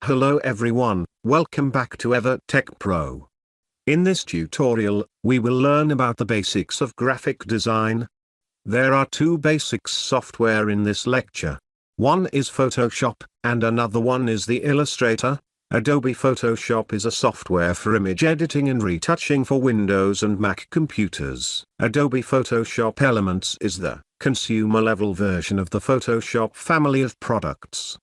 Hello everyone, welcome back to Evertech Pro. In this tutorial, we will learn about the basics of graphic design. There are two basics software in this lecture. One is Photoshop, and another one is the Illustrator. Adobe Photoshop is a software for image editing and retouching for Windows and Mac computers. Adobe Photoshop Elements is the consumer-level version of the Photoshop family of products.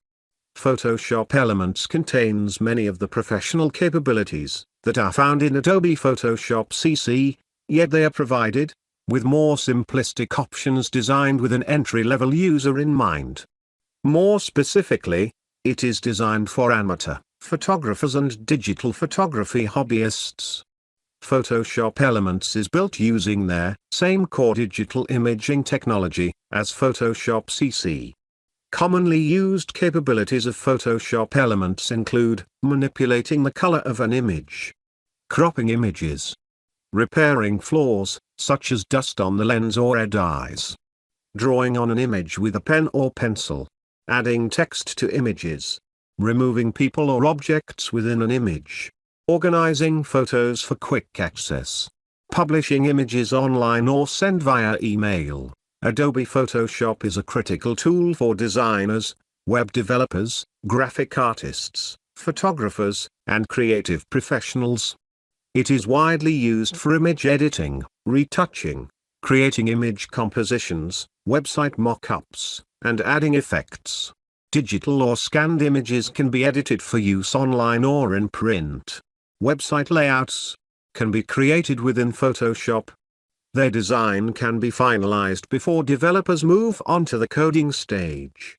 Photoshop Elements contains many of the professional capabilities that are found in Adobe Photoshop CC, yet they are provided with more simplistic options designed with an entry-level user in mind. More specifically, it is designed for amateur photographers and digital photography hobbyists. Photoshop Elements is built using their same core digital imaging technology as Photoshop CC. Commonly used capabilities of Photoshop Elements include manipulating the color of an image, cropping images, repairing flaws, such as dust on the lens or red eyes, drawing on an image with a pen or pencil, adding text to images, removing people or objects within an image, organizing photos for quick access, publishing images online or send via email. Adobe Photoshop is a critical tool for designers, web developers, graphic artists, photographers, and creative professionals. It is widely used for image editing, retouching, creating image compositions, website mock-ups, and adding effects. Digital or scanned images can be edited for use online or in print. Website layouts can be created within Photoshop. Their design can be finalized before developers move on to the coding stage.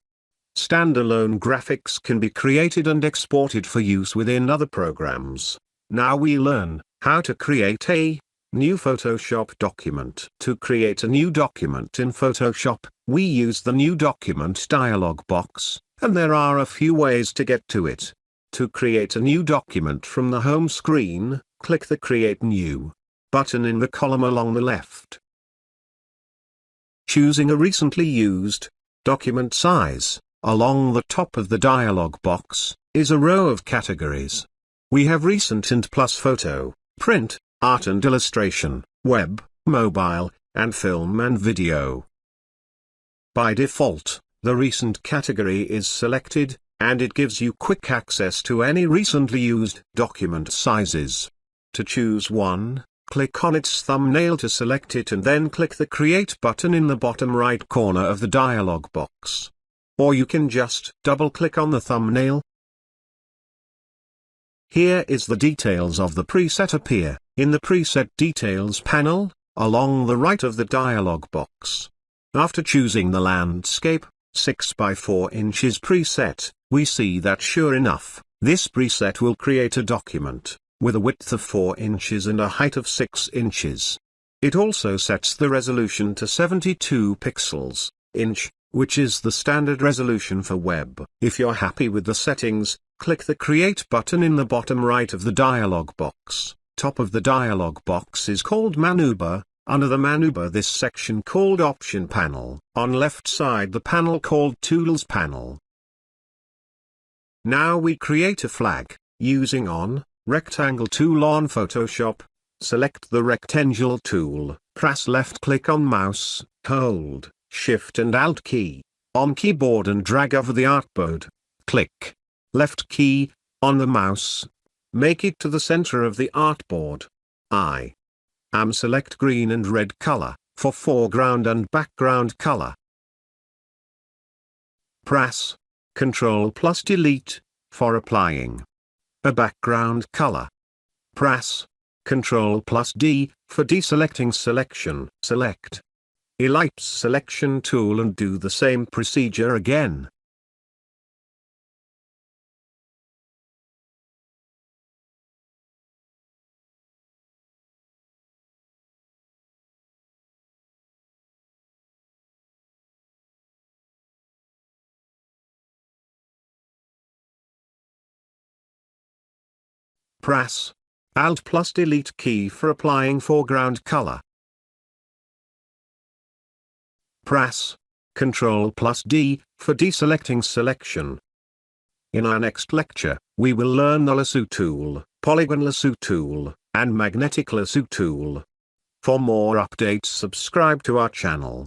Standalone graphics can be created and exported for use within other programs. Now we learn how to create a new Photoshop document. To create a new document in Photoshop, we use the New Document dialog box, and there are a few ways to get to it. To create a new document from the home screen, click the Create New button in the column along the left. Choosing a recently used document size, along the top of the dialog box, is a row of categories. We have recent and plus photo, print, art and illustration, web, mobile, and film and video. By default, the recent category is selected, and it gives you quick access to any recently used document sizes. To choose one, click on its thumbnail to select it and then click the Create button in the bottom right corner of the dialog box. Or you can just double-click on the thumbnail. Here is the details of the preset appear in the Preset Details panel, along the right of the dialog box. After choosing the landscape 6 by 4 inches preset, we see that sure enough, this preset will create a document with a width of 4 inches and a height of 6 inches. It also sets the resolution to 72 pixels inch, which is the standard resolution for web. If you're happy with the settings, click the Create button in the bottom right of the dialog box. Top of the dialog box is called Menu Bar. Under the menu bar this section called Option Panel. On left side the panel called Tools Panel. Now we create a flag, using on Rectangle tool on Photoshop. Select the Rectangle tool, press left click on mouse, hold Shift and Alt key on keyboard and drag over the artboard. Click left key on the mouse. Make it to the center of the artboard. I am select green and red color for foreground and background color. Press Ctrl plus Delete for applying a background color. Press Ctrl plus D for deselecting selection. Select Ellipse Selection tool and do the same procedure again. Press Alt plus Delete key for applying foreground color. Press Ctrl plus D for deselecting selection. In our next lecture, we will learn the lasso tool, polygon lasso tool, and magnetic lasso tool. For more updates, subscribe to our channel.